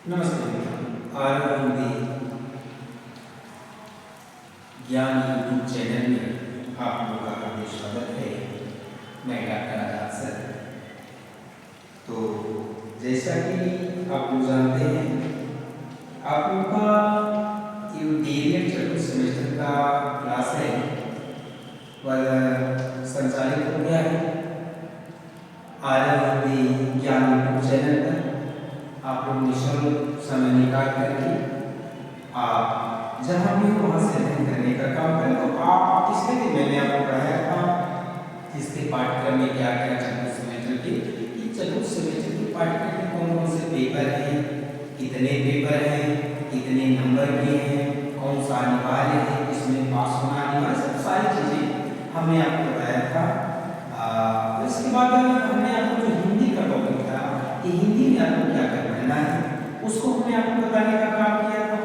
नमस्ते मित्रों, आज हम भी ज्ञान यूट्यूब चैनल में आप लोगों का हार्दिक स्वागत है। मैं डॉक्टर आजाद सर। तो जैसा कि आप लोग जानते हैं, आप लोगों का ये डीएलएड चतुर्थ सेमेस्टर का क्लास है वह संचालित हो गया है। आज हम भी ज्ञान यूट्यूब चैनल पर आप लोग निःशुल्क समय निकाल करके आप जहाँ भी हो वहाँ से अध्ययन करने का काम करें। तो आप इसके लिए मैंने आपको पढ़ाया था इसके पाठ्यक्रम में क्या क्या चतुर्थ सेमेस्टर के चतुर्थ सेमेस्टर के पाठ्यक्रम में कौन कौन से पेपर हैं, कितने पेपर हैं, कितने नंबर के हैं, कौन सा अनिवार्य है, इसमें पास होना अनिवार्य, सब सारी चीज़ें हमने आपको बताया था। इसके बाद हमने आपको जो हिंदी का टॉपिक था कि हिंदी में आपको क्या करना है उसको हमने आपको बताने का काम किया था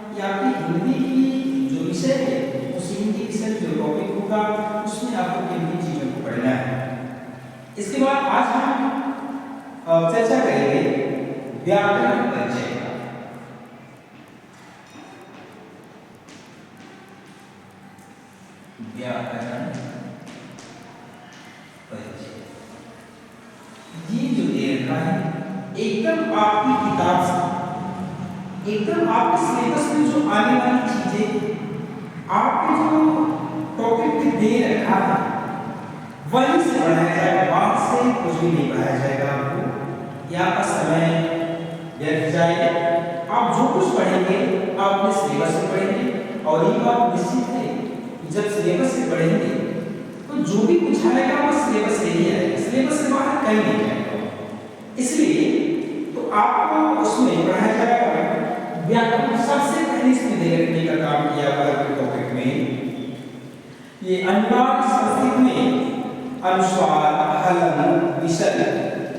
कि आपकी हिंदी की जो विषय है उस हिंदी विषय जो टॉपिक होगा उसमें आपको किन किन चीज़ों को पढ़ना है। इसके बाद आज हम चर्चा करेंगे व्याकरण परिचय का। व्याकरण परिचय ये जो दे रखा है एकदम आपकी किताब से, एकदम आपके सिलेबस में जो आने वाली चीजें आपके जो टॉपिक में दे रखा है वहीं से पढ़ाया जाएगा, बाहर से कुछ भी नहीं पढ़ाया जाएगा आपको। यहाँ का समय व्यर्थ जाएगा। आप जो कुछ पढ़ेंगे आप अपने सिलेबस से पढ़ेंगे और ये बात निश्चित है कि जब सिलेबस से पढ़ेंगे तो जो भी पूछाएगा वो सिलेबस से ही आएगा, सिलेबस से बाहर कहीं नहीं जाएगा। इसलिए तो आपको उसमें पढ़ाया जाएगा व्याकरण। सबसे पहले इसमें दे रखने का काम किया हुआ है टॉपिक में ये अनिवार्य संस्कृत में अनुस्वार, हलन, विसर्ग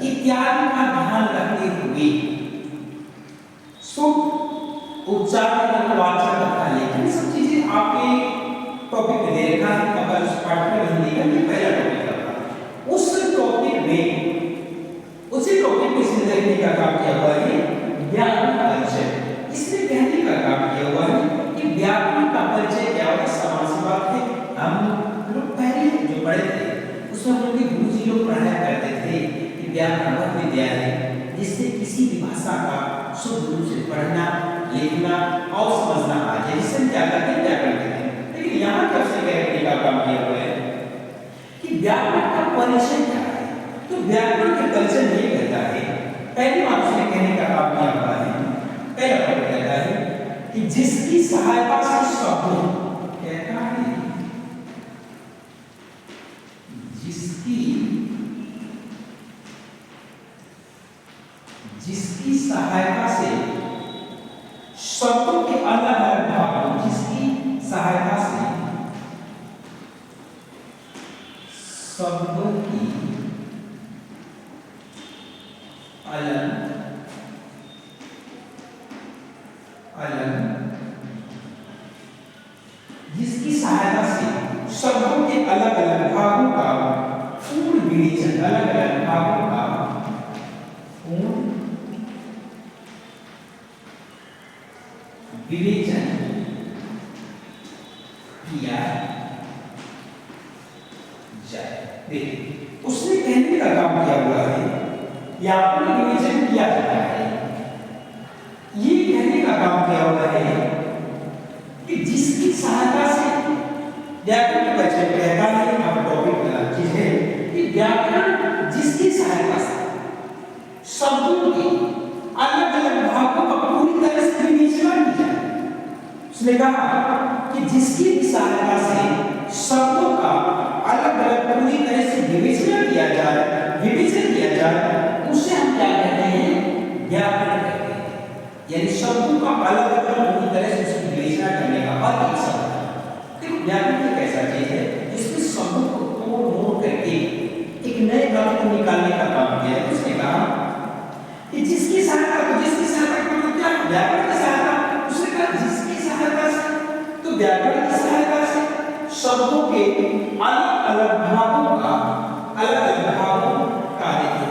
इत्यादि का ध्यान रखते हुए शुद्ध उच्चारण, वाचन तथा लेखन सब चीजें आपके टॉपिक में दे रखा है। अगर उस पाठ्यक्रम में हिंदी का ये पहला टॉपिक था, उस टॉपिक में उसी टॉपिक में इसने देखने का काम किया हुआ है व्याकरण का परिचय। इसने कहने का काम किया हुआ है कि व्याकरण का परिचय क्या होता है। समान सी बात है, हम लोग पहले जो पढ़े थे उसमें हम लोग के गुरुजी लोग पढ़ाया करते थे कि व्याकरण वह विद्या है जिससे किसी भी भाषा का शुद्ध रूप से पढ़ना, लिखना और समझना आ जाए, जिससे हम क्या करते हैं व्याकरण कहते हैं। लेकिन यहाँ क्या उसने कहने का काम किया हुआ है कि व्याकरण का परिचय क्या है। तो व्याकरण के परिचय नहीं कहता है, पहली बात उसने कहने का काम किया हुआ है, पहला पद कहता है कि जिसकी सहायता से शब्द कहता है, जिसकी सहायता से शब्दों के अलग अलग भागों, जिसकी सहायता से शब्दों की अलग अलग, जिसकी सहायता से शब्दों के अलग अलग भागों का पूर्ण विवेचन, अलग अलग भागों का पूर्ण विवेचन किया जाए। देखिए उसने कहने का काम किया हुआ है या पूर्ण विवेचन किया जाता है, ये कहने का काम किया हुआ है कि जिसकी सहायता से व्याकरण का परिचय कहता है। अब टॉपिक वाला चीज है कि व्याकरण जिसकी सहायता से शब्दों के अलग अलग भागों का पूरी तरह से विवेचना की जाए। उसने कहा कि जिसकी सहायता से शब्दों का अलग अलग पूरी तरह से विवेचना किया जाए, विवेचन किया जाए, उसे हम क्या कहते हैं, व्याकरण कहते हैं। यानी शब्दों का अलग अलग पूरी तरह से उसकी विवेचना करने का अर्थ एक शब्द है। देखो व्याकरण एक ऐसा चीज है जिसमें शब्दों को तोड़ मोड़ करके एक नए अर्थ को निकालने का काम किया है। उसने कहा कि जिसकी सहायता का मतलब क्या, व्याकरण की सहायता। उसने कहा जिसकी सहायता से, तो व्याकरण की सहायता से शब्दों के अलग अलग भागों का, अलग अलग भागों का, देखिए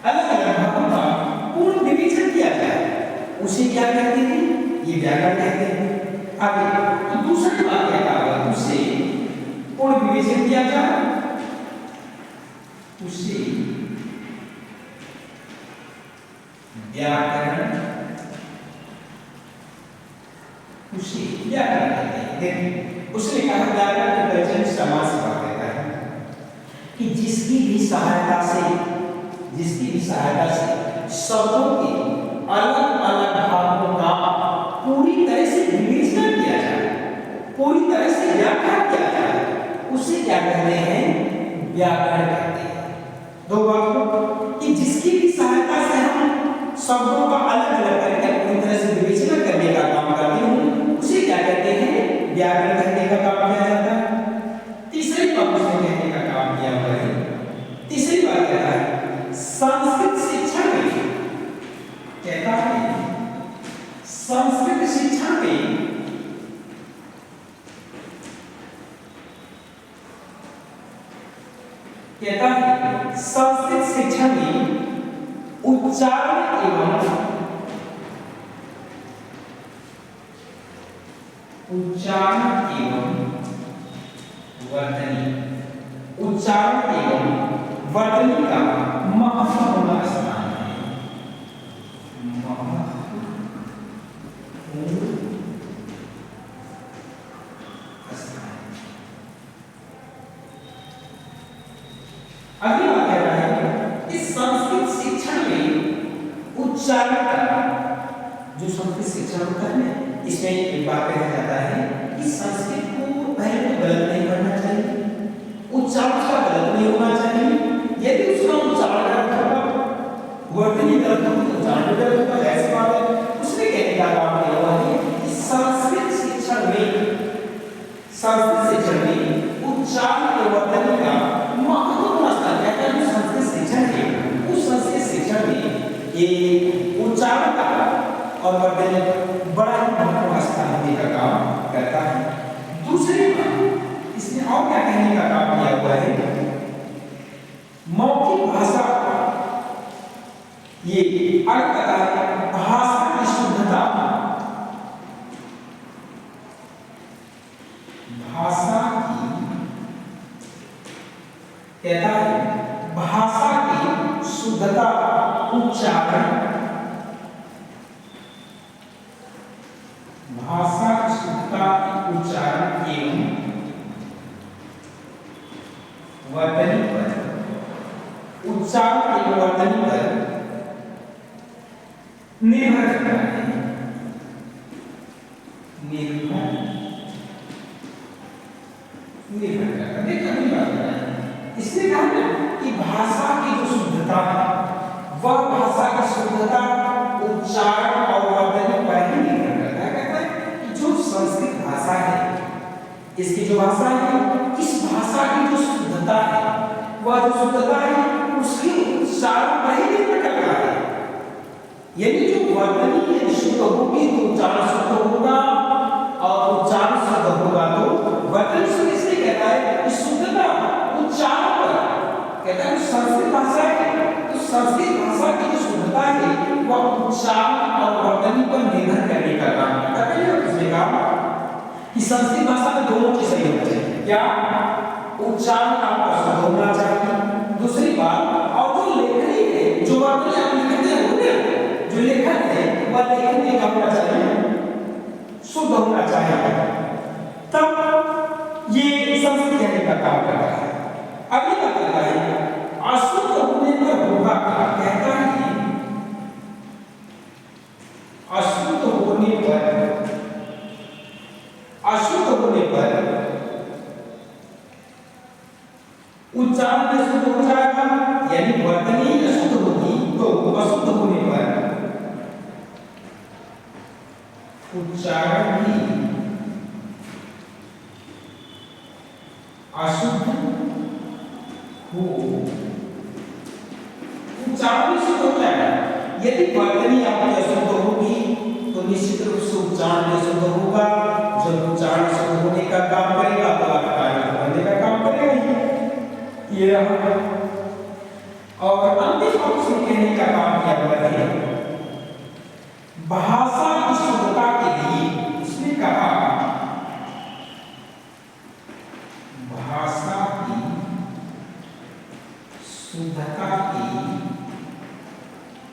अलग अलग भागों का पूर्ण उसे क्या कहते हैं? ये व्याकरण कहते हैं। आगे तो दूसरी बात क्या होगा? उसे पूर्ण विवेचन किया जाए, उसे व्याकरण, उसे व्याकरण कहते हैं। देखिए उसने कहा व्याकरण के परिचय समास से बात करता है कि जिसकी भी सहायता से शब्दों के अलग अलग भागों का पूरी तरह से विवेचन किया जाए, पूरी तरह से व्याख्या किया जाए, उसे क्या कहते हैं? व्याकरण कहते हैं। दो बातों कि जिसकी भी सहायता से हम शब्दों का अलग अलग करके पूरी तरह से विवेचना करने का काम करते हैं, उसे क्या कहते हैं? व्याकरण कहने का काम किया जाता है। तीसरी बात उसने कहने का काम किया हुआ है। तीसरी बात कहता है संस्कृत शिक्षा में, कहता है संस्कृत शिक्षा में कहता है संस्कृत शिक्षा में उच्चारण एवं वर्तनी का महत्वपूर्ण स्थान है। अगली बात कह रहा है इस संस्कृत शिक्षण में उच्चारण का, जो संस्कृत शिक्षण होता है इसमें एक बात कहा जाता है कि संस्कृत को पहले तो गलत नहीं पढ़ना चाहिए, उच्चारण का गलत नहीं होना चाहिए। यदि उसका उच्चारण गलत होगा, वर्तनी गलत होगी तो उच्चारण गलत होगा, ऐसी बात है। उसने कहने का काम किया हुआ है कि संस्कृत शिक्षण में उच्चारण और वर्तनी का महत्वपूर्ण स्थान है। जो संस्कृत शिक्षण है उस संस्कृत शिक्षण में ये उच्चारण का और वर्तनी बड़ा ही महत्वपूर्ण स्थान देने का काम करता है। दूसरी बात इसने और क्या कहने का काम किया हुआ है? मौखिक भाषा, ये अर्थ है भाषा की शुद्धता, भाषा की, कहता है भाषा की शुद्धता, उच्चारण, भाषा की शुद्धता, उच्चारण एवं वर्तनी पर, उच्चारण एवं वर्तनी पर निर्भर करता है। देखिए इसने कहा ना कि भाषा की जो शुद्धता है वह भाषा की शुद्धता, उच्चारण और वर्तनी पर ही निर्भर करता है। कहता है कि जो संस्कृत भाषा है, इसकी जो भाषा है, इस भाषा की जो शुद्धता है, वह जो शुद्धता है उसकी उच्चारण पर ही निर्भर करता है। यदि जो वर्तनी यदि शुद्ध होगी तो उच्चारण शुद्ध होगा, और उच्चारण शुद्ध होगा तो वर्तनी शुद्ध। इसलिए कहता है कि शुद्धता उच्चारण पर, कहता है संस्कृत भाषा है तो संस्कृत भाषा की जो शुद्धता है वह उच्चारण और वर्तनी पर निर्भर करने का काम करता है। उसने कहा कि संस्कृत भाषा में दोनों चीज सही होना चाहिए। क्या? उच्चारण आपका शुद्ध होना चाहिए। दूसरी बात, और जो लेखनी है, जो वर्तनी आप लिखते हैं, जो लेखन है वह लेखन में क्या होना चाहिए? शुद्ध होना चाहिए। तब ये संस्कृत कहने का काम करता है। अगली बात कहता है अशुद्ध होने पर होगा, कहता है अशुद्ध होने पर उच्चारण भी शुद्ध हो जाएगा, यानी वर्तनी अशुद्ध होगी तो अशुद्ध होने पर उच्चारण भी अशुद्ध हो, उच्चारण भी शुद्ध हो जाएगा। यदि वर्तनी आपकी अशुद्ध होगी तो निश्चित रूप से उच्चारण भी शुद्ध होगा। जब उच्चारण शुद्ध होने का काम करेगा तो आपका कार्य करने का काम करेगा ही। ये रहा। और अंतिम अंश कहने का काम किया हुआ है भाषा की शुद्धता के लिए उसने कहा भाषा की शुद्धता के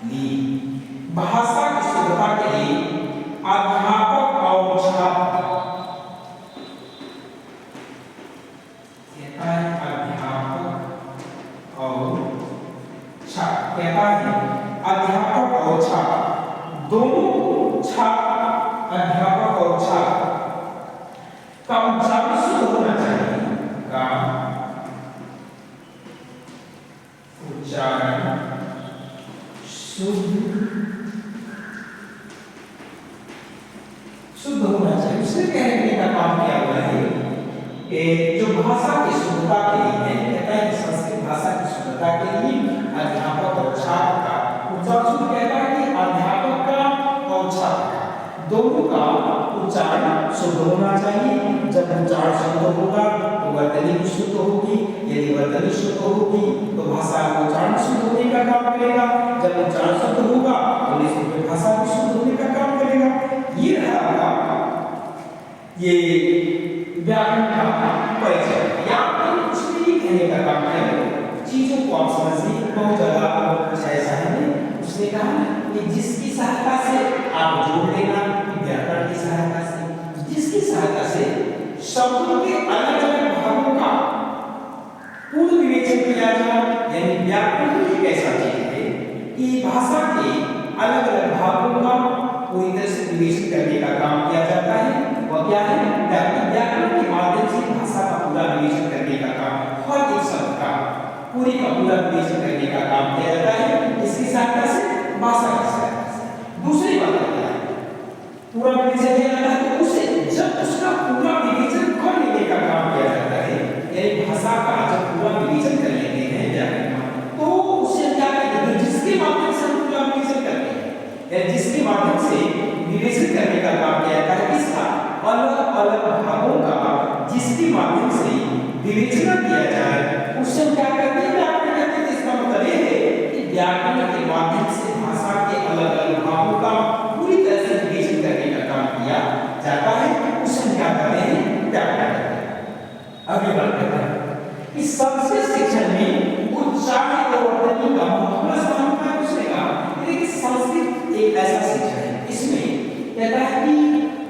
लिए भाषा की शुद्धता के लिए अध्यापक और छात्र कहता है अध्यापक और छात्र कहता है अध्यापक और छात्र दोनों छात्र अध्यापक और छात्र का उच्चारण शुद्ध होना चाहिए का उच्चारण शुद्ध होना चाहिए। उसने कहने का काम किया हुआ है जो भाषा की शुद्धता के लिए कहता है संस्कृत भाषा की शुद्धता के लिए अध्यापक और छात्र का उच्चारण कहता है कि अध्यापक का और छात्र का दोनों का उच्चारण शुद्ध होना चाहिए। जब उच्चारण शुद्ध होगा तो वर्तनी भी शुद्ध होगी, यदि वर्तनी शुद्ध होगी तो भाषा का उच्चारण शुद्ध होने का काम करेगा, जब उच्चारण शुद्ध होगा तो निश्चित भाषा भी शुद्ध होने का काम करेगा। ये रहा ये व्याकरण का परिचय। यहाँ पर कुछ भी कहने का काम है, चीजों को आप समझिए। बहुत ज्यादा कुछ ऐसा है नहीं, उसने कहा कि जिसकी सहायता से आप जोड़ लेना व्याकरण की सहायता से, जिसकी सहायता से शब्दों के अलग अलग भागों का पूर्ण विवेचन किया जाए। यानी व्याकरण एक ऐसा चीज है कि भाषा के अलग अलग भागों का पूरी तरह से विवेचन करने का काम किया जाता है। वह क्या है? व्याकरण के माध्यम से भाषा का पूरा विवेचन करने का काम, हर एक शब्द का पूरी का पूरा विवेचन करने का काम किया जाता है। इसकी सहायता से, भाषा की सहायता से। दूसरी बात क्या है? पूरा विवेचन किया जाता है तो उसे जब उसका पूरा विवेचन कर लेने का काम किया जाता है, यानी भाषा का जब पूरा विवेचन कर लेते हैं व्याकरण तो उसे क्या कहते हैं? जिसके माध्यम से हम पूरा विवेचन करते हैं या जिसके माध्यम से विवेचन करने का काम किया जाता है, किसका? अलग अलग भागों का जिसके माध्यम से विवेचना किया जाए उससे क्या कहते हैं? व्याकरण कहते हैं। इसका मतलब ये है कि व्याकरण के माध्यम से भाषा के अलग अलग भागों का पूरी तरह से विवेचन करने का काम किया जाता है, उसे क्या कहते हैं? व्याकरण कहते हैं। अगली बात करते हैं कि संस्कृत शिक्षण में उच्चारण और वर्तनी का महत्वपूर्ण स्थान है। उसने कहा कि संस्कृत एक ऐसा शिक्षण है, इसमें कहता है कि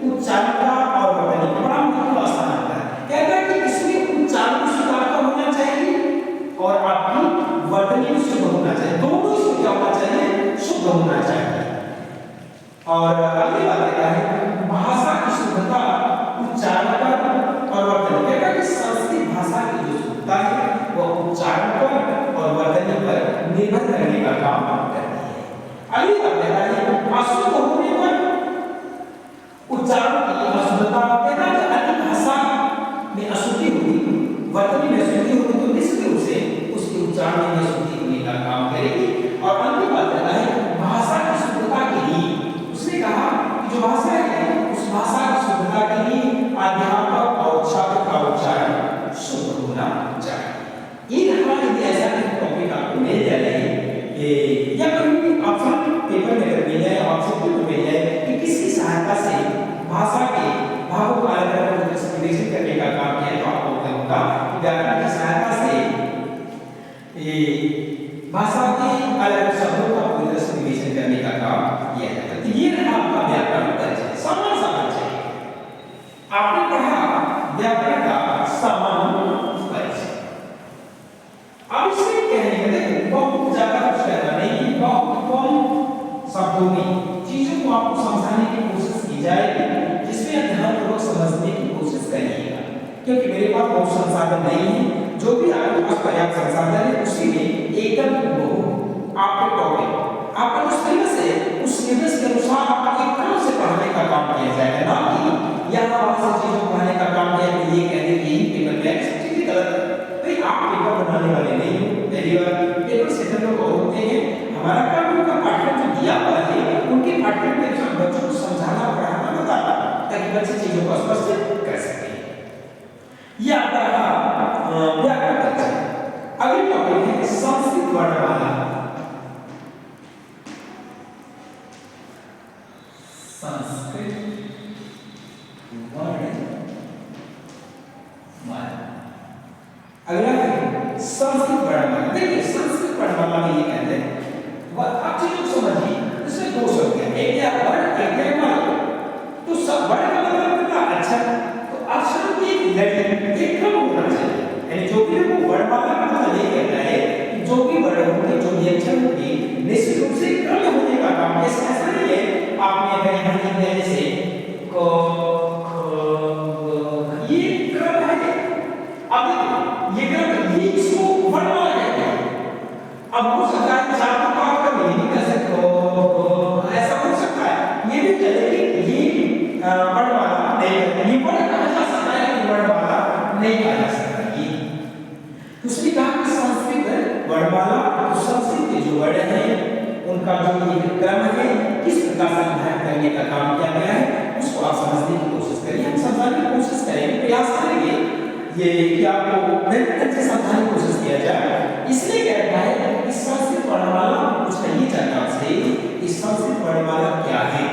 उच्चारण का और वर्तनी का बड़ा महत्वपूर्ण स्थान आता है। कहता है कि इसमें उच्चारण सुधार का होना चाहिए और आपकी वर्तनी भी शुद्ध होना चाहिए, दोनों इसमें क्या होना चाहिए? शुद्ध होना चाहिए। और अगली बात कहता है भाषा की शुद्धता उच्चारण पर और वर्तनी। कहता है कि संस्कृत भाषा की जो शुद्धता है वह उच्चारण पर और वर्तनी पर निर्भर करने का काम करती है। अगली बात कहता है अशुद्ध होने पर उच्चारण की अशुद्धता। कहता है कि भाषा में अशुद्धि होगी, वर्तनी में अशुद्धि होगी तो निश्चित रूप से उसके उच्चारण में अशुद्धि होने का काम करेगी। और अंतिम बात कहता है भाषा की शुद्धता के लिए उसने कहा कि जो भाषा है उस भाषा की शुद्धता के लिए अध्यापक और छात्र का उच्चारण शुद्ध होना चाहिए। ये हमारे लिए ऐसा टॉपिक आपको मिल जाए या कभी भी ऑप्शन पेपर में अगर मिल जाए, ऑप्शन पेपर मिल जाए कि किसकी सहायता से भाषा के भागों का अलग अलग विवेचन करने का काम किया तो आपको होगा व्याकरण की सहायता से भाषा के अलग शब्दों का पूरी तरह से विवेचन करने का काम किया जाता है। तो ये रहा आपका व्याकरण परिचय, सामान्य परिचय। आपने पढ़ा व्याकरण का सामान्य परिचय। अब इसमें कहने का देखो बहुत ज्यादा कुछ कहना नहीं, बहुत कम शब्दों में चीजों को आपको समझाने की कोशिश की जाएगी, जिसमें ध्यानपूर्वक समझने की कोशिश करिएगा। क्योंकि मेरे पास बहुत संसाधन नहीं है, जो भी आपके पास पर्याप्त संसाधन है उसी में एकदम आपके टॉपिक आपका जो सिलेबस है उस सिलेबस के अनुसार आपको एक क्रम से पढ़ाने का काम किया जाएगा, ना कि यहाँ वहाँ से चीजों पढ़ाने का काम किया कि ये कहने की यही पेपर में चीजें गलत है। भाई आप पेपर बनाने वाले नहीं हो, पहली बार पेपर सेशन लोग और होते हैं। हमारा काम उनका पाठ्यक्रम जो दिया हुआ है उनके पाठ्यक्रम के अनुसार बच्चों को समझाना पढ़ाना बताना ताकि बच्चे चीजों को स्पष्ट कर सके। यह आता है व्याकरण परिचय। अगली टॉपिक है संस्कृत वर्णमाला। संस्कृत वर्णमाला। देखिए संस्कृत वर्णमाला में ये कहते हैं वह आप चीजों को समझिए, इसमें दो शब्द हैं, एक है वर्ण, एक है माला। तो सब वर्ण का मतलब क्या? अक्षर। तो अक्षरों की एक लड़ी, एक क्रम होना चाहिए, यानी जो भी वो वर्णमाला का मतलब ये कहता है कि जो भी वर्ण होंगे, जो भी अक्षर होंगे, निश्चित रूप से क्रम होने का काम। जैसे ऐसा नहीं है आपने कहीं हिंदी में जैसे क ख ये क्रम है, अब ये क्रम ये इसको वर्णमाला कहते हैं। अब हो सकता है चार को आप कभी नहीं कर सकते हो, ऐसा हो सकता है, ये भी चलेगी, ये वर्णमाला नहीं है, ये वर्ण कहा जा सकता है कि वर्णमाला नहीं कहा जा सकता। ये उसने कहा कि संस्कृत वर्णमाला, तो संस्कृत के जो वर्ण हैं उनका जो एक क्रम है, किस प्रकार से अध्ययन करने का काम किया गया है, उसको आप समझने की कोशिश करिए। हम समझने की कोशिश करेंगे, प्रयास करेंगे ये कि आपको बेहतर से समझाने की कोशिश किया जाए। इसलिए कहता है कि संस्कृत वर्णमाला पूछना ये चाहता आपसे कि संस्कृत वर्णमाला क्या है।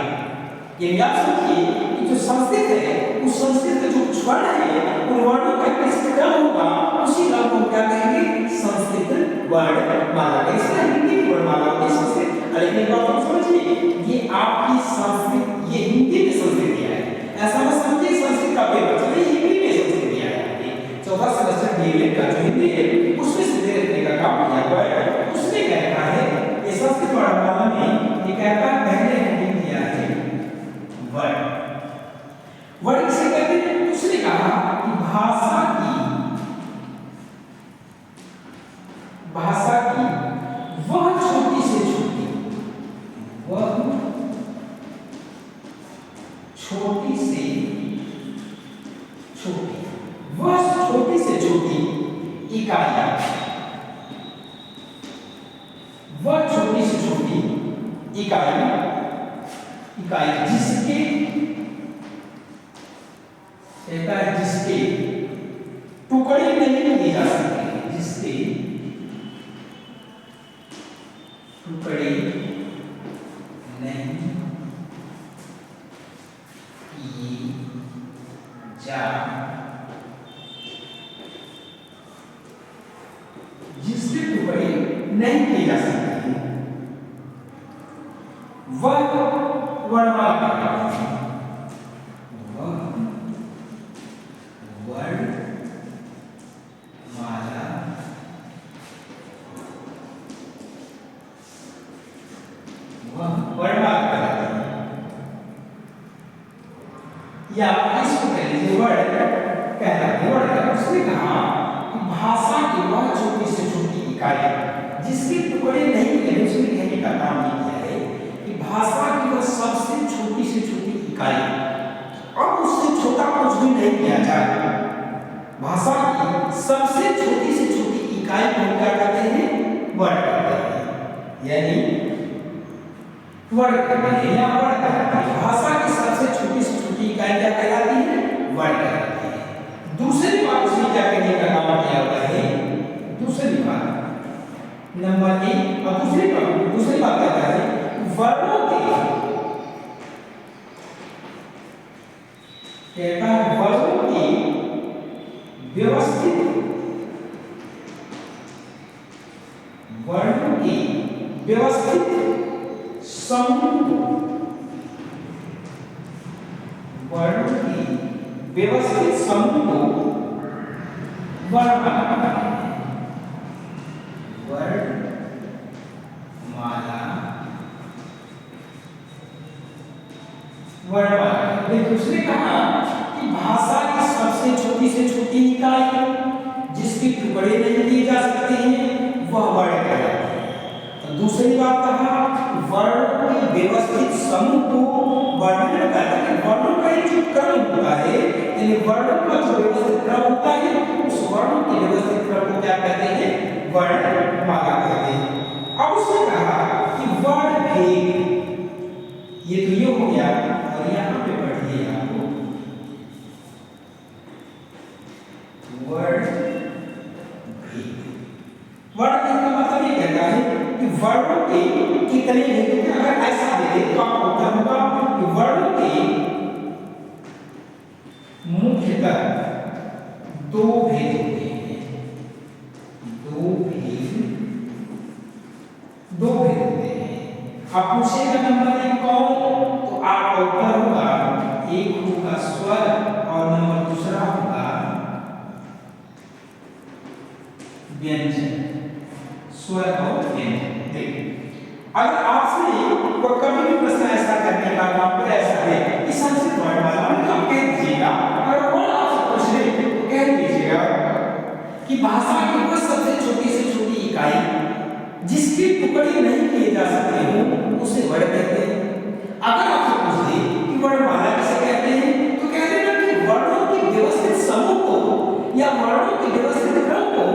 ये आप सोचिए कि जो संस्कृत है, उस संस्कृत के जो वर्ण है, उन वर्णों का किस क्रम होगा, उसी क्रम को क्या कहेंगे? संस्कृत वर्णमाला। इसका हिंदी की वर्णमाला होती है संस्कृत। लेकिन एक बात समझिए, ये आपकी संस्कृत, ये हिंदी में संस्कृत है, ऐसा मत समझिए संस्कृत का पेपर चले, हिंदी में संस्कृत है। चौथा सेमेस्टर डीएलएड का जो हिंदी है उसमें से दे रखने का काम किया हुआ है। उसमें कहता है ये संस्कृत वर्णमाला में ये कहता है पहले हेडिंग दिया है वर्ण। वर्ण किसे कहते हैं? उसने कहा कि भाषा की वह छोटी से छोटी, वह छोटी से छोटी, वह छोटी से छोटी इकाई, वह छोटी से छोटी इकाई जिसके कहता है जिसके टुकड़े नहीं किए जा सकते, जिसके टुकड़े नहीं किए जा, जिसके टुकड़े नहीं किए जा सकते, वह वर्णमाला कहलाती है। या इसको कह लीजिए वर्ड कहलाते हैं। वर्ड उसने कहा कि भाषा की वह छोटी से छोटी इकाई जिसके टुकड़े नहीं किए, उसने कहने का काम ये किया है कि भाषा की वह सबसे छोटी से छोटी इकाई, अब उससे छोटा कुछ भी नहीं किया जाए। भाषा की सबसे छोटी से छोटी इकाई को क्या कहते हैं? वर्ड कहते हैं, यानी वर्ड कहते हैं या वर्ड कहते हैं। भाषा की सबसे छोटी से छोटी इकाई क्या कहलाती है? वर्ड कहलाती है। दूसरी बात उसने क्या कहने का काम किया हुआ है? दूसरी बात नंबर 1 और दूसरी बात कहता है वर्णों के, कहता है वर्णों की व्यवस्थित, वर्णों की व्यवस्थित समूह, वर्णों की व्यवस्थित समूह को वर्णमाला, वर्णमाला। देखिए उसने कहा कि भाषा की सबसे छोटी से छोटी इकाई जिसके टुकड़े नहीं किए जा सकते हैं वह वर्ण कहलाती है। तो दूसरी बात कहा वर्ण की व्यवस्थित समूह को वर्णन कहता है। वर्णों का एक जो क्रम होता है, यानी वर्णों का जो व्यवस्थित क्रम होता है, उस वर्णों के व्यवस्थित क्रम को क्या कहते हैं? वर्णमाला कहते हैं। अब उसने कहा कि वर्ण भेद, ये तो ये हो गया, और यहाँ पे पढ़िए आपको वर्ण भेद। वर्ण भेद का मतलब ये कहता है कि वर्णों के कितने भेद, अगर ऐसा दे तो आपको होगा कि वर्णों के मुख्यतः दो भेद होते हैं, अब पूछेगा नंबर 1 कौन, तो आपका उत्तर होगा एक होगा स्वर और नंबर दूसरा होगा व्यंजन। स्वर और व्यंजन। देखिए अगर आपसे कोई कभी भी प्रश्न ऐसा करने का काम पर ऐसा है कि संस्कृत वर्णमाला में आप कह दीजिएगा, अगर कौन आपसे पूछ ले तो कह दीजिएगा कि भाषा की वो सबसे छोटी से छोटी इकाई जिसके टुकड़े नहीं किए जा सकते हो उसे वर्ण कहते हैं। अगर आपसे पूछ ले कि वर्णमाला किसे कहते हैं तो कह देना कि वर्णों के व्यवस्थित समूह को या वर्णों के व्यवस्थित क्रम को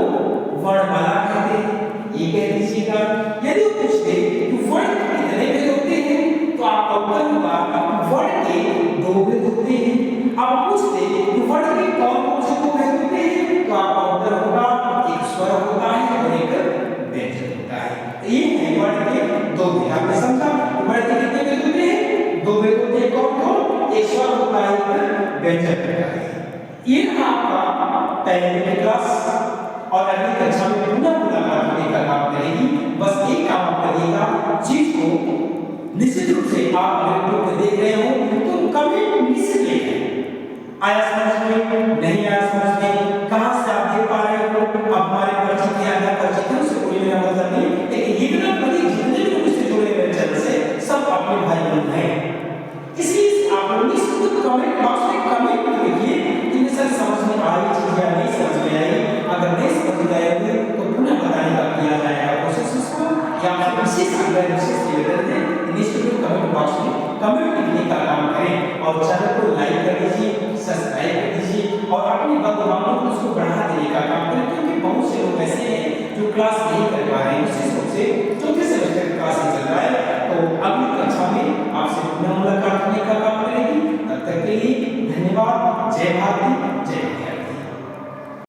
वर्णमाला कहते हैं, ये कह दीजिएगा। यदि वो पूछते कि वर्ण के कितने भेद होते हैं तो आपका उत्तर होगा वर्ण के 2 भेद होते हैं। अब पूछते कि वर्ण के कौन कौन से 2 भेद होते हैं तो आपका उत्तर होगा एक स्वर होता है और एक व्यंजन होता है। ये है वर्ण के 2 भेद। आपने समझा वर्ण के कितने भेद होते हैं? 2 भेद होते हैं। कौन कौन? एक स्वर होता है एक व्यंजन होता है। ये आपका पहले क्लास और अगली कक्षा में पुनः मुलाकात होने का काम करेगी। बस एक काम आप करिएगा, चीज को निश्चित रूप से आप मेरे ग्रुप में देख रहे हो तो कमेंट निश्चित लिखें। आया समझ में? नहीं आया समझ में? कहां से आप देख पा रहे हो? अब हमारे परिचित या अपरिचित हैं उससे कोई मेरा मतलब नहीं, लेकिन इतना बड़ी जितने भी मुझसे जुड़े हुए चैनल से सब अपने भाई बहन हैं। इसलिए आप लोग निश्चित कमेंट बॉक्स में कमेंट लिखिए कि सर समझ में आई चीज या नहीं समझ में आई। अगर नहीं समझ में आए तो पुनः बताने का किया जाएगा कोशिश उसको, या आप विशेष अगर विशेष निवेदन है निश्चित कमेंट बॉक्स में कमेंट लिखने का काम करें और चैनल को लाइक कर दीजिए, सब्सक्राइब कर दीजिए और अपने बंधुओं को उसको बढ़ा देने का काम करें, क्योंकि बहुत से लोग ऐसे हैं जो क्लास नहीं कर पा रहे हैं। विशेष रूप से